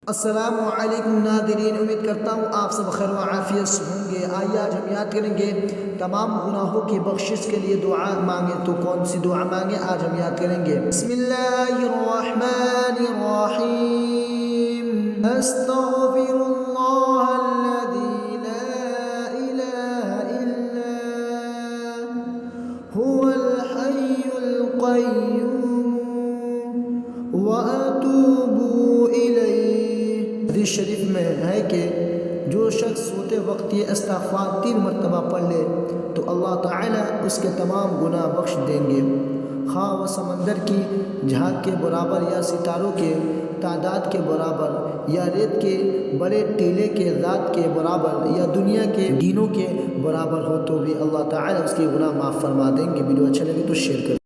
अस्सलामु अलैकुम नाज़रीन, उम्मीद करता हूँ आप सब खैर व आफियत से होंगे। आइए आज हम याद करेंगे तमाम गुनाहों की बख्शिश के लिए दुआ मांगे। तो कौन सी दुआ मांगे आज हम याद करेंगे। बिस्मिल्लाहिर्रहमानिर्रहीम। अस्तगफिरुल्लाहल्लज़ी ला इलाहा इल्ला हुवल हय्युल क़य्यूम व अतूबु इलैहि। हदीस शरीफ में है कि जो शख्स सोते वक्त ये इस्तिग़फ़ार 3 मरतबा पढ़ ले तो अल्लाह ताला उसके तमाम गुनाह बख्श देंगे। खा व समंदर की झाग के बराबर या सितारों के तादाद के बराबर या रेत के बड़े टीले के ज़ात के बराबर या दुनिया के दिनों के बराबर हो तो भी अल्लाह ताला उसके गुनाह माफ़ फरमा देंगे। वीडियो अच्छा लगे तो शेयर करें।